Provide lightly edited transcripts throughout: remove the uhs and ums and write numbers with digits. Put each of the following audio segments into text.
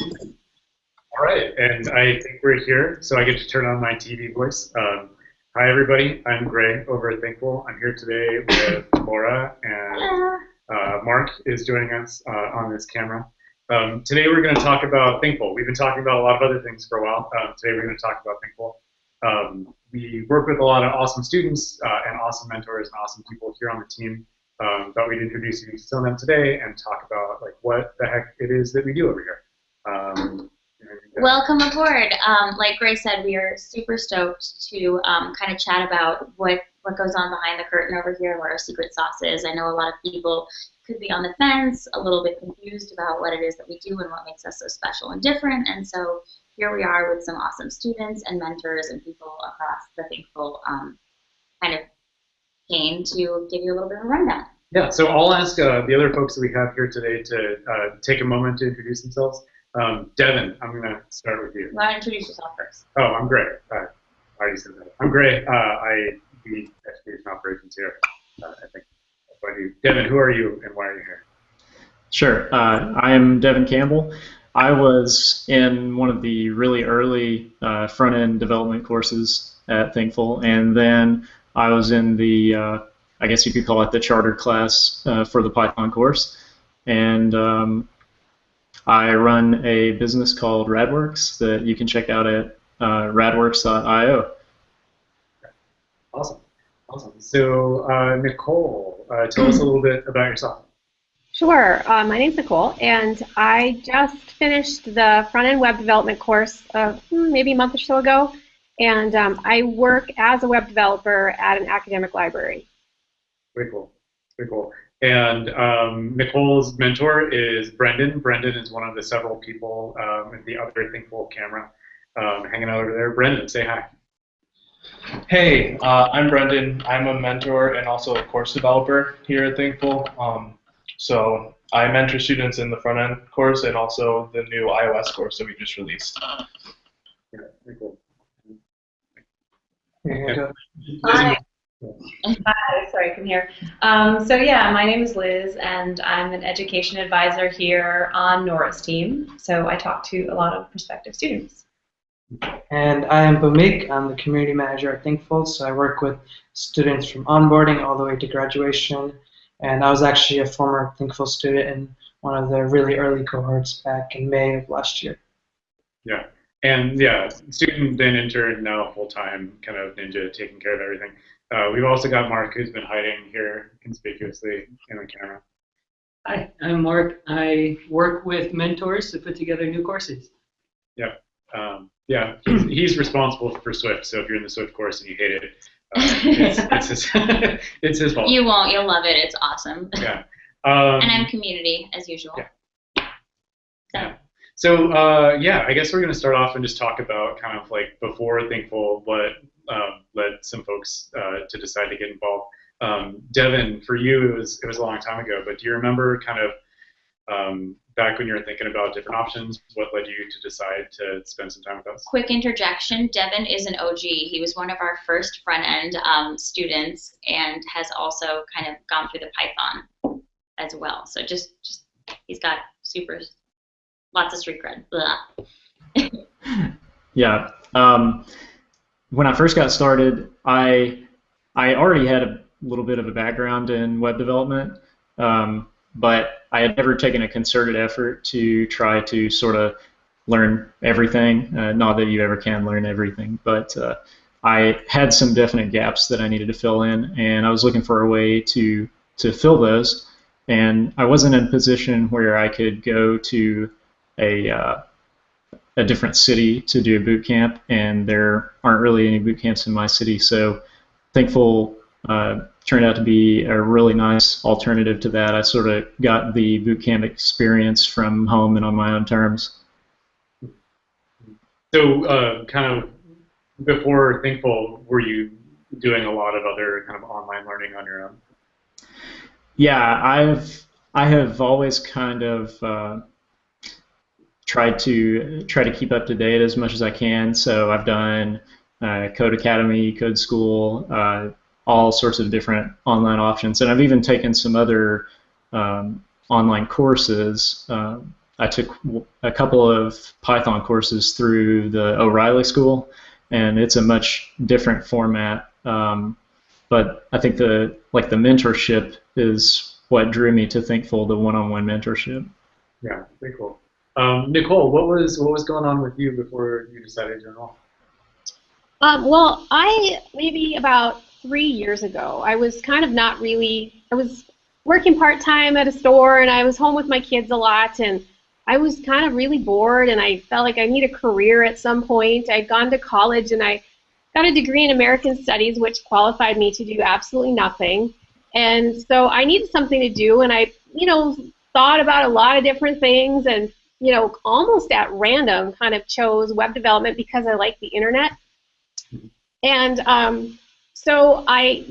All right, and I think we're here, so I get to turn on my TV voice. Hi, everybody. I'm Gray over at Thinkful. I'm here today with Laura, and Mark is joining us on this camera. Today we're going to talk about Thinkful. We've been talking about a lot of other things for a while. Today we're going to talk about Thinkful. We work with a lot of awesome students and awesome mentors and awesome people here on the team. Thought we'd introduce you to some of them today and talk about like what the heck it is that we do over here. Welcome aboard. Like Grace said, we are super stoked to kind of chat about what goes on behind the curtain over here and what our secret sauce is. I know a lot of people could be on the fence, a little bit confused about what it is that we do and what makes us so special and different. And so here we are with some awesome students and mentors and people across the Thinkful kind of chain to give you a little bit of a rundown. Yeah, so I'll ask the other folks that we have here today to take a moment to introduce themselves. Devin, I'm going to start with you. You want to introduce yourself first? Oh, I'm Gray. I already said that. I'm Gray. I do education operations here, I think. That's what I do. Devin, who are you and why are you here? Sure. I am Devin Campbell. I was in one of the really early front-end development courses at Thinkful, and then I was in the, I guess you could call it the charter class for the Python course. And I run a business called Radworks that you can check out at radworks.io. Awesome. Awesome. So, Nicole, tell us a little bit about yourself. Sure. My name's Nicole, and I just finished the front-end web development course maybe a month or so ago, and I work as a web developer at an academic library. Very cool. Very cool. And Nicole's mentor is Brendan. Brendan is one of the several people in the other Thinkful camera hanging out over there. Brendan, say hi. Hey, I'm Brendan. I'm a mentor and also a course developer here at Thinkful. So I mentor students in the front-end course and also the new iOS course that we just released. Yeah, very cool. Hi. Hi, sorry, I can hear. So yeah, my name is Liz, and I'm an education advisor here on Nora's team. So I talk to a lot of prospective students. And I am Bhumik. I'm the community manager at Thinkful, so I work with students from onboarding all the way to graduation. And I was actually a former Thinkful student in one of the really early cohorts back in May of last year. Yeah. And yeah, student then intern, now full-time kind of ninja taking care of everything. We've also got Mark, who's been hiding here conspicuously in the camera. Hi, I'm Mark. I work with mentors to put together new courses. Yeah, yeah. He's responsible for Swift. So if you're in the Swift course and you hate it, it's his it's his fault. You won't. You'll love it. It's awesome. Yeah. And I'm community as usual. Yeah. So yeah, I guess we're going to start off and just talk about kind of like before Thinkful, what led some folks to decide to get involved. Devin, for you, it was a long time ago, but do you remember kind of back when you were thinking about different options, what led you to decide to spend some time with us? Quick interjection, Devin is an OG. He was one of our first front-end students and has also kind of gone through the Python as well. So just he's got lots of street cred. Yeah. When I first got started, I already had a little bit of a background in web development, but I had never taken a concerted effort to try to sort of learn everything. Not that you ever can learn everything, but I had some definite gaps that I needed to fill in, and I was looking for a way to fill those. And I wasn't in a position where I could go to a different city to do a boot camp, and there aren't really any boot camps in my city, so Thinkful turned out to be a really nice alternative to that. I sort of got the boot camp experience from home and on my own terms. So kind of before Thinkful, were you doing a lot of other kind of online learning on your own? Yeah, I have always kind of try to keep up to date as much as I can. So I've done Code Academy, Code School, all sorts of different online options, and I've even taken some other online courses I took a couple of Python courses through the O'Reilly School, and it's a much different format. But I think the mentorship is what drew me to Thinkful, the one-on-one mentorship. Yeah, pretty cool. Nicole, what was going on with you before you decided to enroll? Well, maybe about 3 years ago, I was kind of not really, I was working part-time at a store, and I was home with my kids a lot, and I was kind of really bored, and I felt like I need a career at some point. I'd gone to college, and I got a degree in American Studies, which qualified me to do absolutely nothing. And so I needed something to do, and I, thought about a lot of different things, and, almost at random kind of chose web development because I like the internet. And so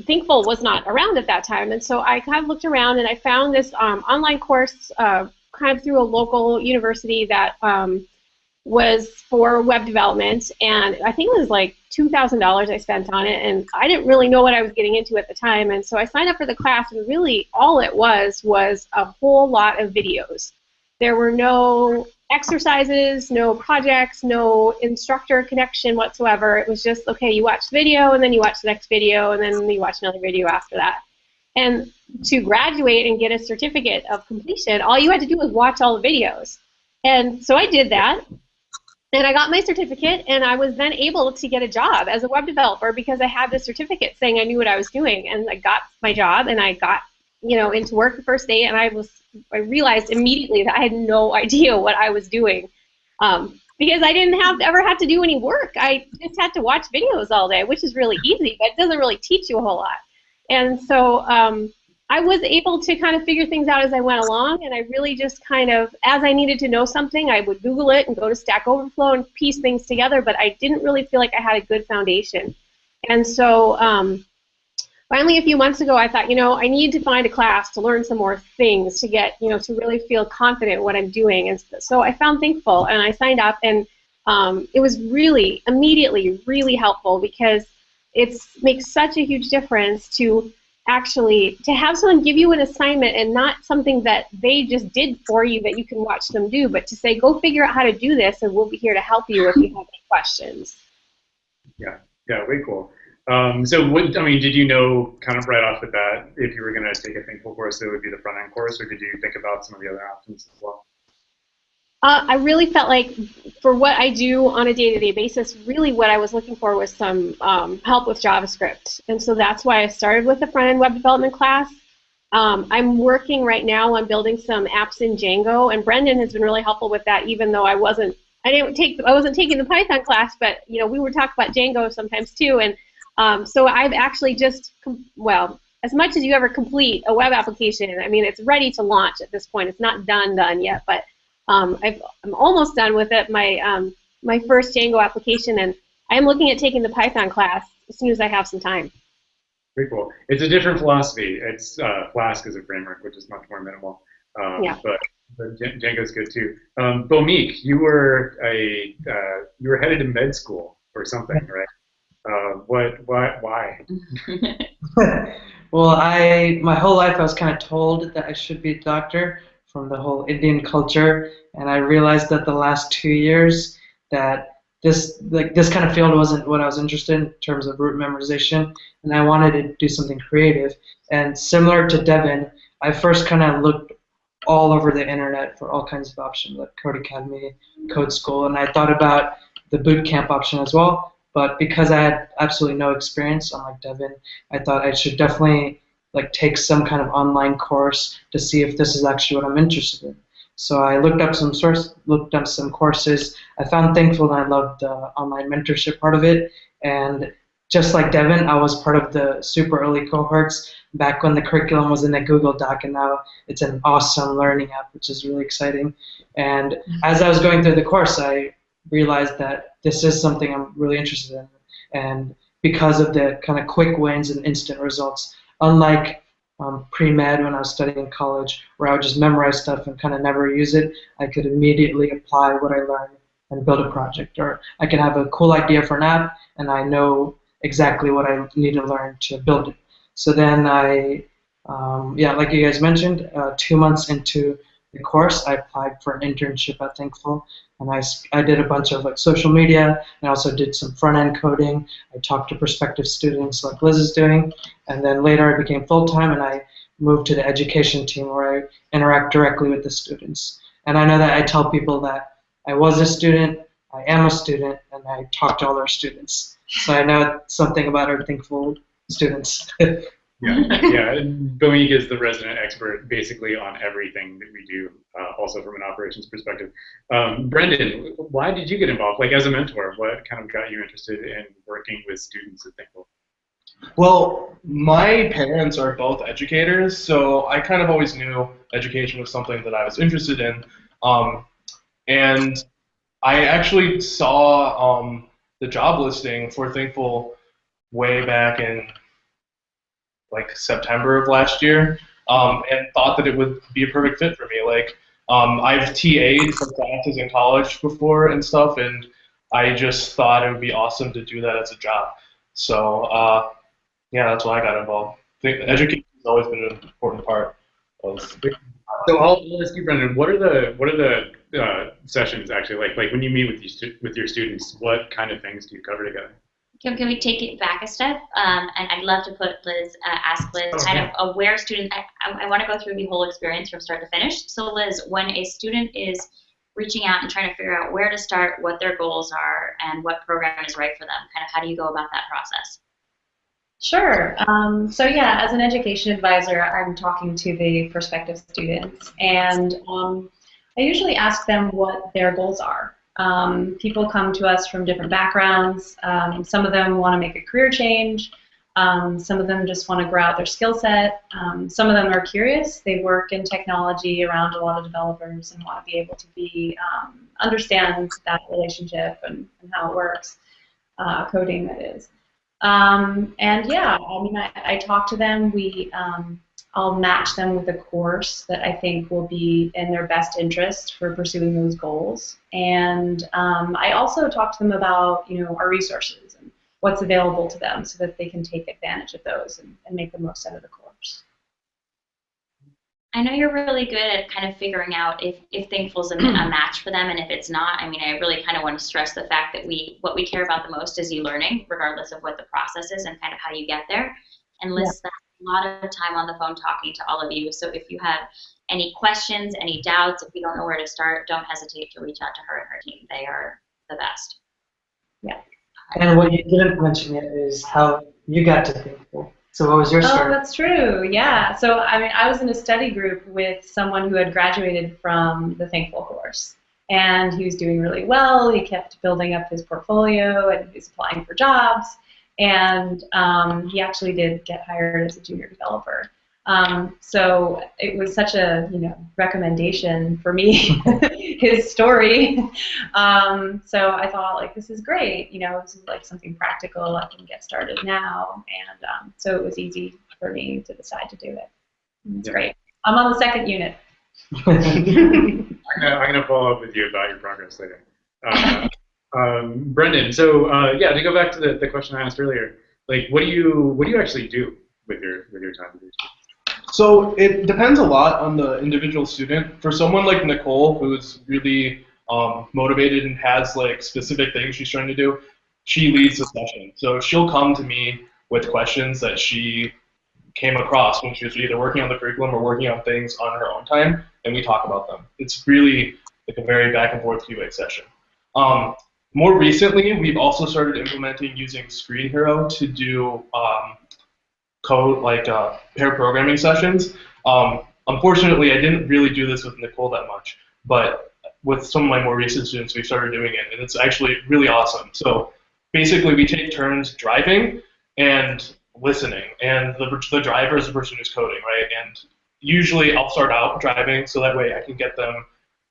Thinkful was not around at that time, and so I kind of looked around, and I found this online course kind of through a local university that was for web development, and I think it was like $2,000 I spent on it, and I didn't really know what I was getting into at the time, and so I signed up for the class, and really all it was a whole lot of videos. There were no exercises, no projects, no instructor connection whatsoever. It was just, okay, you watch the video, and then you watch the next video, and then you watch another video after that. And to graduate and get a certificate of completion, all you had to do was watch all the videos. And so I did that, and I got my certificate, and I was then able to get a job as a web developer because I had this certificate saying I knew what I was doing, and I got my job, and I got into work the first day, and I realized immediately that I had no idea what I was doing because I didn't ever have to do any work. I just had to watch videos all day, which is really easy, but it doesn't really teach you a whole lot. And so I was able to kind of figure things out as I went along, and I really just kind of, as I needed to know something, I would Google it and go to Stack Overflow and piece things together, but I didn't really feel like I had a good foundation. And so finally, a few months ago, I thought, I need to find a class to learn some more things to get, to really feel confident in what I'm doing. And so I found Thinkful, and I signed up, and it was really, immediately, really helpful because it makes such a huge difference to have someone give you an assignment and not something that they just did for you that you can watch them do, but to say, go figure out how to do this, and we'll be here to help you if you have any questions. Yeah, way cool. So did you know kind of right off the bat if you were going to take a Thinkful course, it would be the front-end course, or did you think about some of the other options as well? I really felt like for what I do on a day-to-day basis, really what I was looking for was some help with JavaScript. And so that's why I started with the front-end web development class. I'm working right now on building some apps in Django, and Brendan has been really helpful with that, even though I wasn't taking the Python class, but we would talk about Django sometimes too. And so I've actually just, as much as you ever complete a web application, I mean, it's ready to launch at this point. It's not done yet, but I'm almost done with it, my first Django application, and I'm looking at taking the Python class as soon as I have some time. Pretty cool. It's a different philosophy. It's Flask is a framework, which is much more minimal, but Django's good too. Bomik, you were headed to med school or something, right? Why? Well, my whole life I was kind of told that I should be a doctor from the whole Indian culture, and I realized that the last 2 years that this kind of field wasn't what I was interested in terms of root memorization, and I wanted to do something creative. And similar to Devin, I first kind of looked all over the internet for all kinds of options, like Code Academy, Code School, and I thought about the boot camp option as well. But because I had absolutely no experience, unlike Devin, I thought I should definitely take some kind of online course to see if this is actually what I'm interested in. So I looked up some courses. I found Thinkful, and I loved the online mentorship part of it. And just like Devin, I was part of the super early cohorts back when the curriculum was in a Google Doc, and now it's an awesome learning app, which is really exciting. And as I was going through the course, I realized that this is something I'm really interested in. And because of the kind of quick wins and instant results, unlike pre-med when I was studying in college, where I would just memorize stuff and kind of never use it, I could immediately apply what I learned and build a project. Or I can have a cool idea for an app, and I know exactly what I need to learn to build it. So then like you guys mentioned, 2 months into the course, I applied for an internship at Thinkful, and I did a bunch of like social media, and I also did some front-end coding. I talked to prospective students like Liz is doing, and then later I became full-time, and I moved to the education team where I interact directly with the students. And I know that I tell people that I was a student, I am a student, and I talk to all our students. So I know something about our Thinkful students. Yeah. And Boeing is the resident expert basically on everything that we do, also from an operations perspective. Brendan, why did you get involved? Like as a mentor, what kind of got you interested in working with students at Thinkful? Well, my parents are both educators, so I kind of always knew education was something that I was interested in. And I actually saw the job listing for Thinkful way back in like September of last year, and thought that it would be a perfect fit for me. Like, I've TA'd for classes in college before and stuff, and I just thought it would be awesome to do that as a job. So, yeah, that's why I got involved. I think education has always been an important part of. So I'll ask you, Brendan. What are the sessions actually like? Like when you meet with your students, what kind of things do you cover together? Can we take it back a step? And I'd love to ask Liz kind of where students, I want to go through the whole experience from start to finish. So Liz, when a student is reaching out and trying to figure out where to start, what their goals are, and what program is right for them, kind of how do you go about that process? Sure. So yeah, as an education advisor, I'm talking to the prospective students, and I usually ask them what their goals are. People come to us from different backgrounds. Some of them want to make a career change. Some of them just want to grow out their skill set. Some of them are curious. They work in technology around a lot of developers and want to be able to understand that relationship and how it works, coding that is. And yeah, I mean, I talk to them. I'll match them with a course that I think will be in their best interest for pursuing those goals. And I also talk to them about, our resources and what's available to them so that they can take advantage of those and make the most out of the course. I know you're really good at kind of figuring out if Thinkful's a match for them, and if it's not, I mean, I really kind of want to stress the fact that what we care about the most is you learning, regardless of what the process is and kind of how you get there. And Liz spent a lot of time on the phone talking to all of you, so if you have any questions, any doubts, if you don't know where to start, don't hesitate to reach out to her and her team. They are the best. Yeah. And what you didn't mention yet is how you got to Thinkful. So what was your story? Oh, that's true. Yeah. So I mean, I was in a study group with someone who had graduated from the Thinkful course, and he was doing really well. He kept building up his portfolio, and he was applying for jobs, and he actually did get hired as a junior developer. So it was such a recommendation for me, his story. So I thought, like, this is great. This is like something practical. I can get started now, and so it was easy for me to decide to do it. It's great. I'm on the second unit. I'm gonna follow up with you about your progress later. Brendan, so yeah, to go back to the question I asked earlier, like, what do you actually do with your time with your students? So it depends a lot on the individual student. For someone like Nicole, who's really motivated and has like specific things she's trying to do, she leads the session. So she'll come to me with questions that she came across when she was either working on the curriculum or working on things on her own time, and we talk about them. It's really like a very back and forth QA session. More recently, we've also started implementing using Screen Hero to do code, like pair programming sessions. Unfortunately, I didn't really do this with Nicole that much, but with some of my more recent students, we started doing it, and it's actually really awesome. So basically, we take turns driving and listening, and the driver is the person who's coding, right? And usually, I'll start out driving, so that way I can get them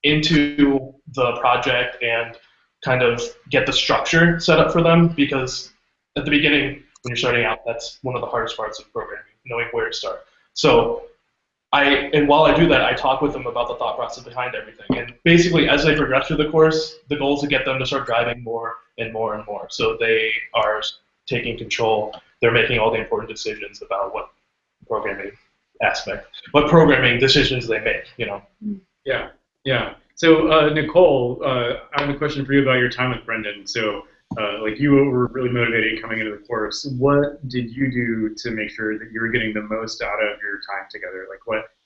into the project and kind of get the structure set up for them, because at the beginning, when you're starting out, that's one of the hardest parts of programming, knowing where to start. So while I do that, I talk with them about the thought process behind everything. And basically, as they progress through the course, the goal is to get them to start driving more and more and more. So they are taking control. They're making all the important decisions about what programming decisions they make, Yeah, yeah. So Nicole, I have a question for you about your time with Brendan. So like you were really motivated coming into the course. What did you do to make sure that you were getting the most out of your time together? Like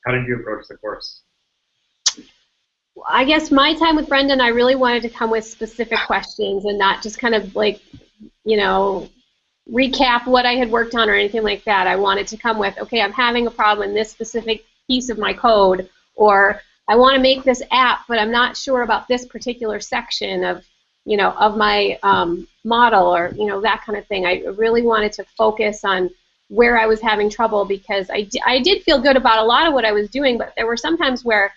how did you approach the course? I guess my time with Brendan, I really wanted to come with specific questions and not just kind of like, you know, recap what I had worked on or anything like that. I wanted to come with, okay, I'm having a problem in this specific piece of my code, or I want to make this app, but I'm not sure about this particular section of, you know, of my model, or, you know, that kind of thing. I really wanted to focus on where I was having trouble, because I did feel good about a lot of what I was doing, but there were some times where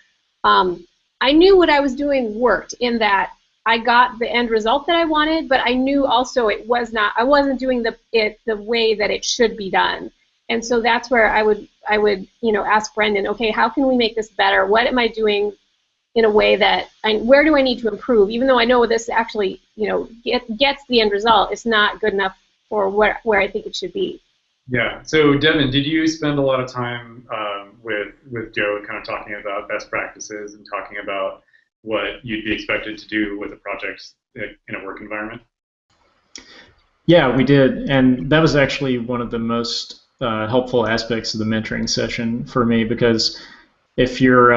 I knew what I was doing worked, in that I got the end result that I wanted, but I knew also it was not, I wasn't doing it the way that it should be done. And so that's where I would you know, ask Brendan, okay, how can we make this better? What am I doing in a way that, where do I need to improve? Even though I know this actually, you know, gets the end result, it's not good enough for where I think it should be. Yeah. So Devin, did you spend a lot of time with Joe kind of talking about best practices and talking about what you'd be expected to do with a project in a work environment? Yeah, we did, and that was actually one of the most helpful aspects of the mentoring session for me, because if you're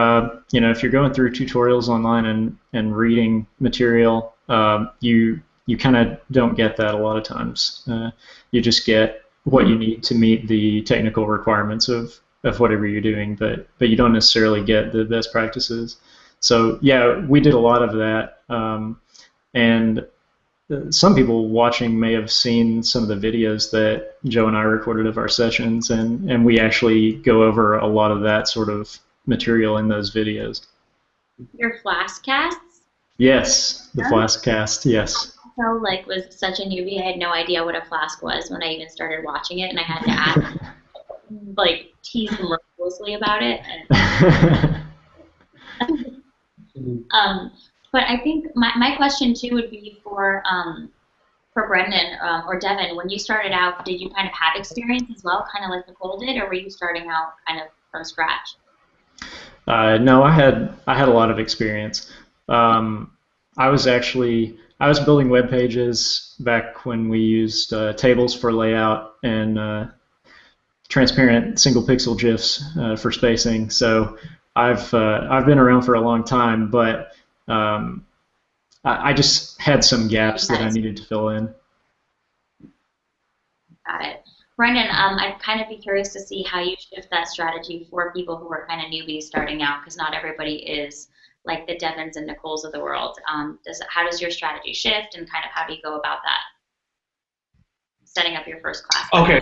you know, if you're going through tutorials online and reading material, you kind of don't get that a lot of times. You just get what you need to meet the technical requirements of whatever you're doing, but you don't necessarily get the best practices. So yeah, we did a lot of that, and some people watching may have seen some of the videos that Joe and I recorded of our sessions, and we actually go over a lot of that sort of material in those videos. Your flash casts? Yes, the flask cast, yes. So, like, was such a newbie. I had no idea what a flask was when I even started watching it, and I had to ask, like, tease him mercilessly about it. But I think my question too would be for Brendan or Devin. When you started out, did you kind of have experience as well, kind of like Nicole did, or were you starting out kind of from scratch? No, I had a lot of experience. I was building web pages back when we used tables for layout and transparent single pixel GIFs for spacing. So I've been around for a long time, but I just had some gaps that I needed to fill in. Got it. Brendan, I'd kind of be curious to see how you shift that strategy for people who are kind of newbies starting out, because not everybody is like the Devins and Nicoles of the world. How does your strategy shift, and kind of how do you go about that? Setting up your first class. Okay.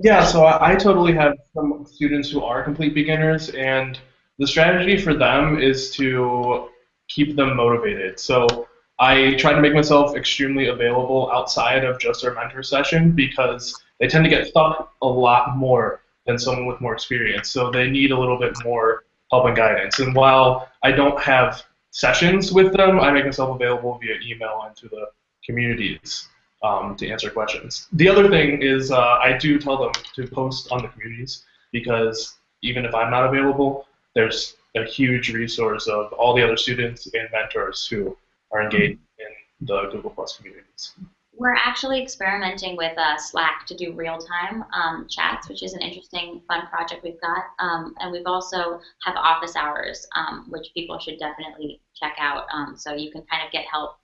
Yeah, so I totally have some students who are complete beginners, and the strategy for them is to keep them motivated. So I try to make myself extremely available outside of just our mentor session, because they tend to get stuck a lot more than someone with more experience. So they need a little bit more help and guidance. And while I don't have sessions with them, I make myself available via email and to the communities to answer questions. The other thing is I do tell them to post on the communities, because even if I'm not available, there's a huge resource of all the other students and mentors who are engaged in the Google Plus communities. We're actually experimenting with Slack to do real-time chats, which is an interesting, fun project we've got. And we've also have office hours, which people should definitely check out. So you can kind of get help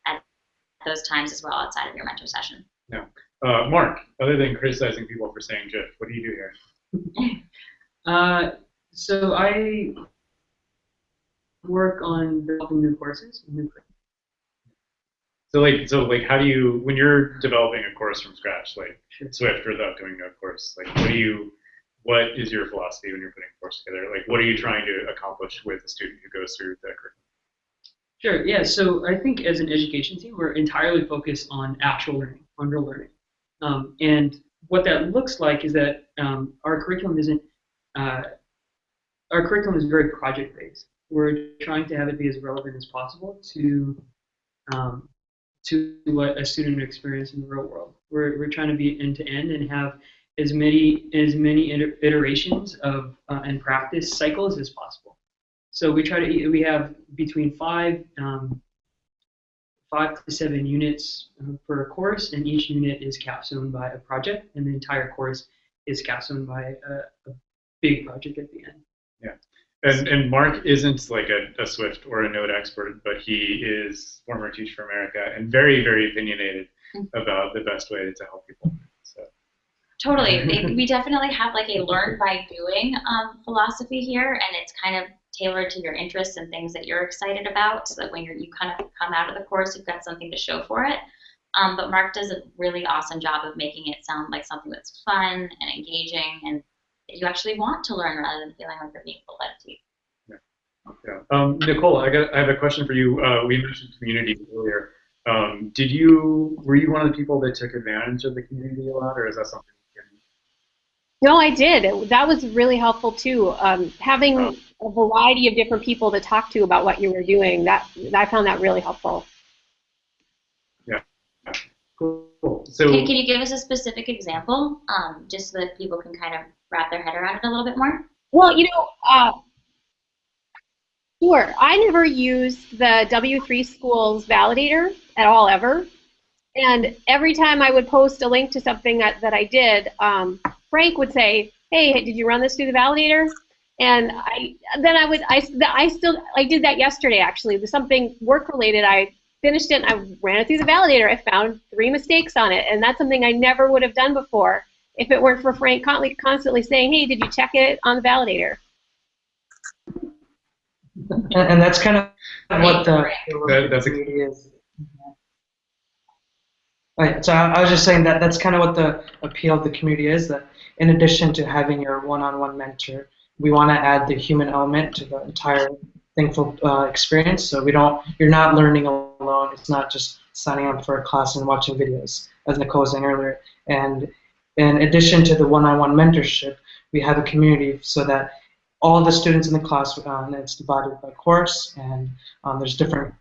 at those times as well outside of your mentor session. Yeah. Mark, other than criticizing people for saying GIF, what do you do here? So I work on developing new courses. So like, how do you, when you're developing a course from scratch, like Swift or the upcoming Node course, like, what is your philosophy when you're putting a course together? Like, what are you trying to accomplish with a student who goes through the curriculum? Sure. Yeah. So I think as an education team, we're entirely focused on actual learning, on real learning, and what that looks like is that our curriculum isn't. Our curriculum is very project-based. We're trying to have it be as relevant as possible to what a student would experience in the real world. We're trying to be end-to-end and have as many iterations of and practice cycles as possible. So we have between 5 to 7 units per course, and each unit is capstoned by a project, and the entire course is capstoned by a big project at the end. Yeah. And Mark isn't like a Swift or a Node expert, but he is former Teach for America and very, very opinionated about the best way to help people. So. Totally. We definitely have like a learn by doing philosophy here, and it's kind of tailored to your interests and things that you're excited about, so that when you kind of come out of the course, you've got something to show for it. But Mark does a really awesome job of making it sound like something that's fun and engaging, and that you actually want to learn rather than feeling like you're being led to. Yeah. Nicole, I have a question for you. We mentioned community earlier. Were you one of the people that took advantage of the community a lot, or is that something you can? No, I did. That was really helpful too. Having a variety of different people to talk to about what you were doing, I found that really helpful. Yeah. Cool. So can you give us a specific example, just so that people can kind of wrap their head around it a little bit more? Well, sure. I never used the W3schools Validator at all, ever. And every time I would post a link to something that I did, Frank would say, "Hey, did you run this through the validator?" And I did that yesterday, actually. It was something work-related. I finished it, and I ran it through the validator. I found 3 mistakes on it, and that's something I never would have done before if it weren't for Frank constantly saying, "Hey, did you check it on the validator?" And that's kind of what the community is. Right, so I was just saying that's kind of what the appeal of the community is, that in addition to having your one-on-one mentor, we want to add the human element to the entire Thinkful experience. So you're not learning alone. It's not just signing up for a class and watching videos, as Nicole was saying earlier. And in addition to the one-on-one mentorship, we have a community so that all the students in the class, and it's divided by course, and there's different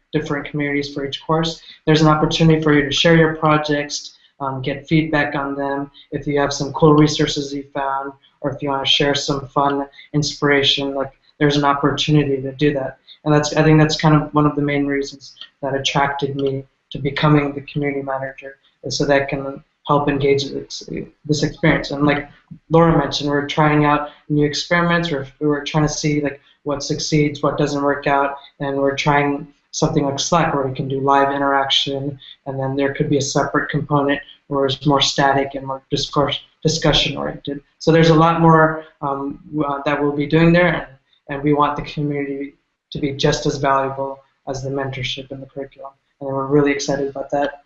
communities for each course. There's an opportunity for you to share your projects, get feedback on them, if you have some cool resources you found, or if you want to share some fun inspiration, like there's an opportunity to do that. And I think that's kind of one of the main reasons that attracted me to becoming the community manager, is so that can help engage this experience. And like Laura mentioned, we're trying out new experiments. We're trying to see like what succeeds, what doesn't work out, and we're trying something like Slack where we can do live interaction, and then there could be a separate component where it's more static and more discussion oriented. So there's a lot more that we'll be doing there, and we want the community to be just as valuable as the mentorship and the curriculum, and we're really excited about that.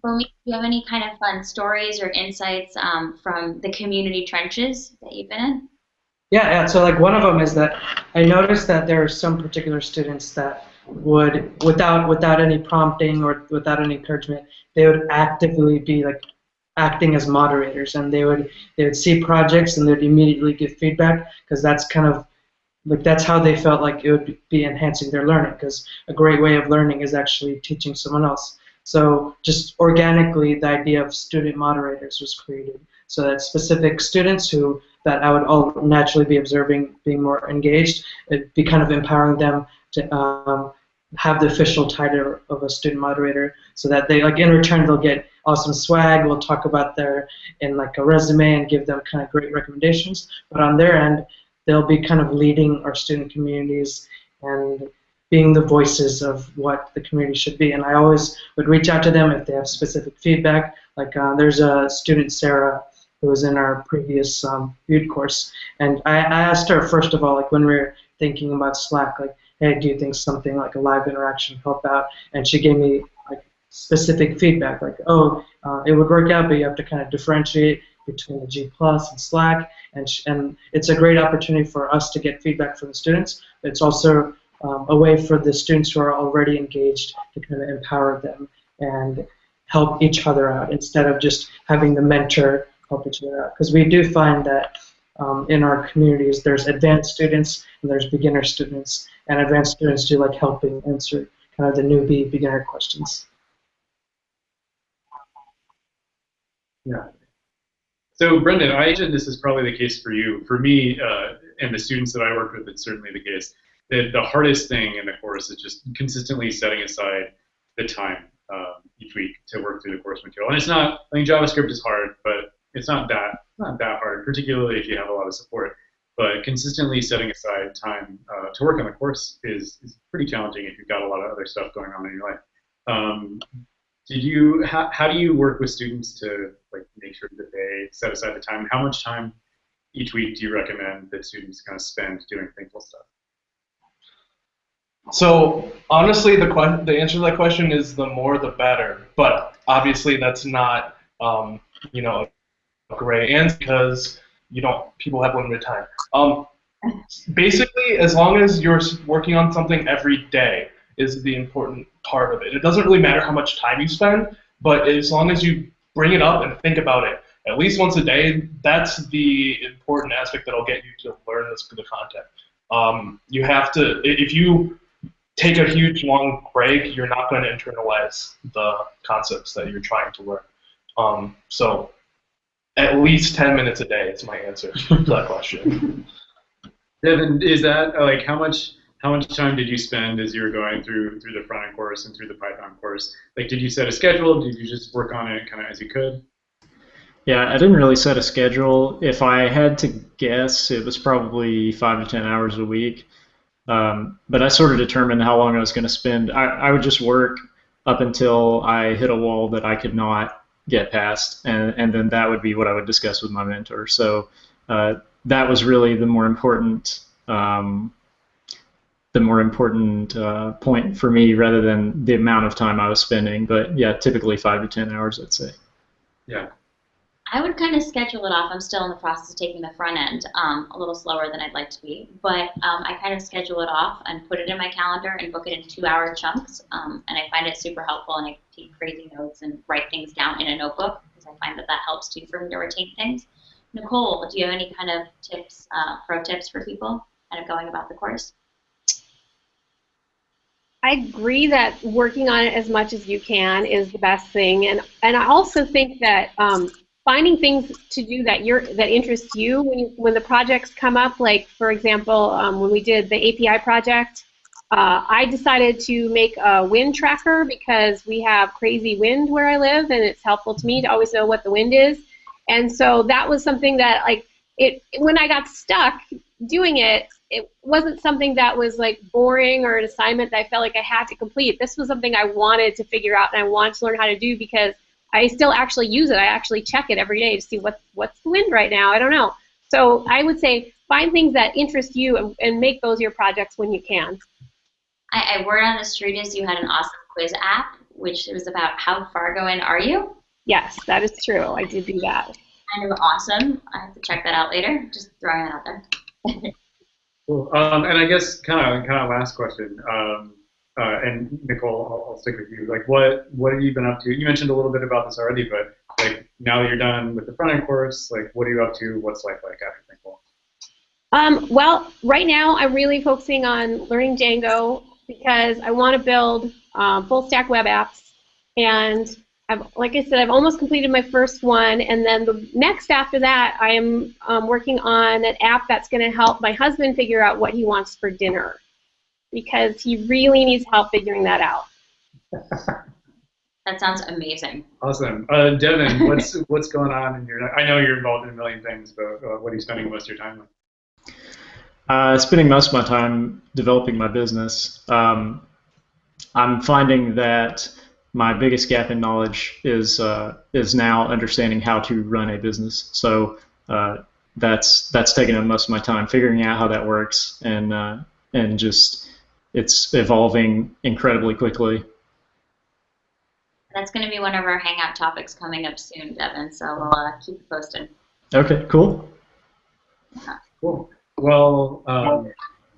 Well, do you have any kind of fun stories or insights from the community trenches that you've been in? Yeah. So like one of them is that I noticed that there are some particular students that would, without any prompting or without any encouragement, they would actively be like acting as moderators, and they would see projects and they'd immediately give feedback, because that's kind of like that's how they felt like it would be enhancing their learning, because a great way of learning is actually teaching someone else. So just organically, the idea of student moderators was created, so that specific students that I would all naturally be observing being more engaged, it'd be kind of empowering them to have the official title of a student moderator, so that they, like, in return, they'll get awesome swag. We'll talk about in like a resume and give them kind of great recommendations. But on their end, they'll be kind of leading our student communities and being the voices of what the community should be. And I always would reach out to them if they have specific feedback. Like there's a student, Sarah, who was in our previous Butte course, and I asked her, first of all, like when we were thinking about Slack, like, hey, do you think something like a live interaction would help out? And she gave me like specific feedback, like, oh, it would work out, but you have to kind of differentiate between the G+ and Slack, and it's a great opportunity for us to get feedback from the students. It's also a way for the students who are already engaged to kind of empower them and help each other out, instead of just having the mentor help each other out. Because we do find that in our communities, there's advanced students and there's beginner students, and advanced students do like helping answer kind of the newbie beginner questions. Yeah. So Brendan, I imagine this is probably the case for you. For me, and the students that I work with, it's certainly the case. The hardest thing in the course is just consistently setting aside the time each week to work through the course material. And it's not, I mean, JavaScript is hard, but it's not that hard, particularly if you have a lot of support. But consistently setting aside time to work on the course is pretty challenging if you've got a lot of other stuff going on in your life. How do you work with students to like make sure that they set aside the time? How much time each week do you recommend that students kind of spend doing Thinkful stuff? So honestly, the answer to that question is the more the better. But obviously, that's not you know, a gray answer because people have limited time. Basically, as long as you're working on something every day is the important part of it. It doesn't really matter how much time you spend, but as long as you bring it up and think about it at least once a day, that's the important aspect that'll get you to learn the content. You have to, if you take a huge long break, you're not going to internalize the concepts that you're trying to learn. So at least 10 minutes a day is my answer to that question. Devin, is that like how much time did you spend as you were going through the front end course and through the Python course? Like, did you set a schedule? Did you just work on it kind of as you could? Yeah, I didn't really set a schedule. If I had to guess, it was probably 5 to 10 hours a week. But I sort of determined how long I was going to spend. I would just work up until I hit a wall that I could not get past, and then that would be what I would discuss with my mentor. So that was really the more important point for me, rather than the amount of time I was spending. But yeah, typically 5 to 10 hours, I'd say. Yeah. I would kind of schedule it off. I'm still in the process of taking the front end, a little slower than I'd like to be, but I kind of schedule it off and put it in my calendar and book it in 2-hour chunks, and I find it super helpful, and I take crazy notes and write things down in a notebook because I find that helps too for me to retain things. Nicole, do you have any kind of tips, pro tips for people kind of going about the course? I agree that working on it as much as you can is the best thing, and I also think that finding things to do that interest you when the projects come up. Like for example, when we did the API project, I decided to make a wind tracker because we have crazy wind where I live, and it's helpful to me to always know what the wind is. And so that was something that when I got stuck doing it, it wasn't something that was like boring or an assignment that I felt like I had to complete. This was something I wanted to figure out and I wanted to learn how to do because I still actually use it. I actually check it every day to see what's the wind right now. I don't know. So I would say find things that interest you and make those your projects when you can. I word on the street is you had an awesome quiz app, which was about how Fargo in are you? Yes, that is true. I did do that. Kind of awesome. I have to check that out later. Just throwing it out there. Cool. And I guess kind of last question. And Nicole, I'll stick with you. Like, what have you been up to? You mentioned a little bit about this already, but like now that you're done with the front end course, like what are you up to? What's life like after Thinkful? Well, right now I'm really focusing on learning Django because I want to build full stack web apps, and like I said, I've almost completed my first one, and then the next after that, I am working on an app that's going to help my husband figure out what he wants for dinner, because he really needs help figuring that out. That sounds amazing. Awesome. Devin, what's going on in your? I know you're involved in a million things, but what are you spending most of your time on? Spending most of my time developing my business. I'm finding that my biggest gap in knowledge is now understanding how to run a business. So that's taken up most of my time, figuring out how that works, and just it's evolving incredibly quickly. That's going to be one of our hangout topics coming up soon, Devin. So we'll keep you posted. Okay, cool. Yeah. Cool. Well,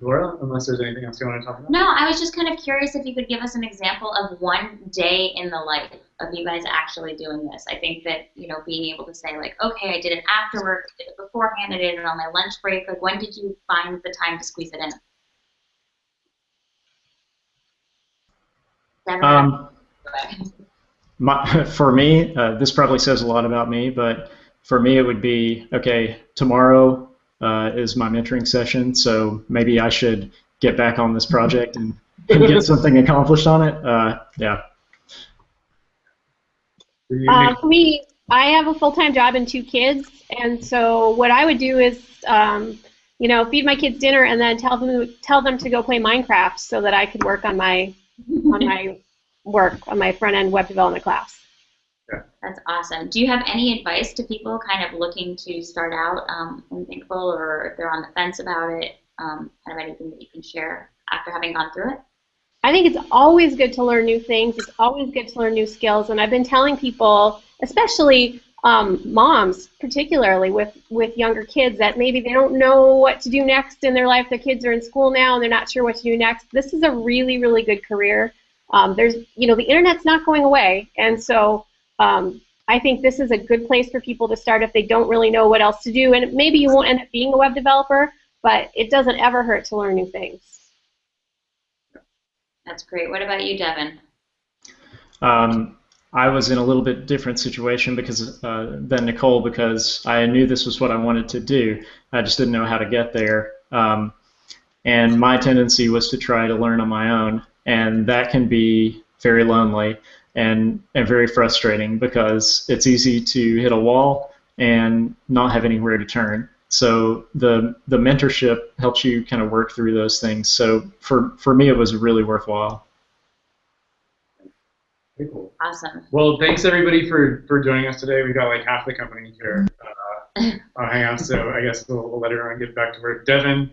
Laura, unless there's anything else you want to talk about? No, I was just kind of curious if you could give us an example of one day in the life of you guys actually doing this. I think that, being able to say, like, okay, I did it after work, I did it beforehand, I did it on my lunch break. Like, when did you find the time to squeeze it in? For me, this probably says a lot about me, but for me, it would be, okay, tomorrow is my mentoring session, so maybe I should get back on this project and get something accomplished on it. Yeah. For me, I have a full-time job and 2 kids, and so what I would do is, you know, feed my kids dinner and then tell them to go play Minecraft so that I could work on my front-end web development class. That's awesome. Do you have any advice to people kind of looking to start out in Thinkful, or if they're on the fence about it, kind of anything that you can share after having gone through it? I think it's always good to learn new things. It's always good to learn new skills. And I've been telling people, especially moms, particularly with younger kids, that maybe they don't know what to do next in their life. Their kids are in school now and they're not sure what to do next. This is a really, really good career. You know, the internet's not going away. And so I think this is a good place for people to start if they don't really know what else to do. And maybe you won't end up being a web developer, but it doesn't ever hurt to learn new things. That's great. What about you, Devin? I was in a little bit different situation than Nicole, because I knew this was what I wanted to do. I just didn't know how to get there. And my tendency was to try to learn on my own, and that can be very lonely and very frustrating, because it's easy to hit a wall and not have anywhere to turn. So the mentorship helps you kind of work through those things. So for me, it was really worthwhile. Very cool. Awesome. Well, thanks everybody for joining us today. We got like half the company here on Hangout, so I guess we'll let everyone get back to work. Devin,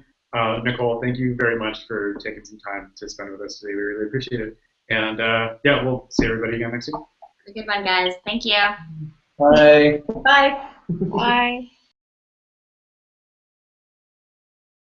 Nicole, thank you very much for taking some time to spend with us today. We really appreciate it. And yeah, we'll see everybody again next week. Have a good one, guys. Thank you. Bye. Bye. Bye.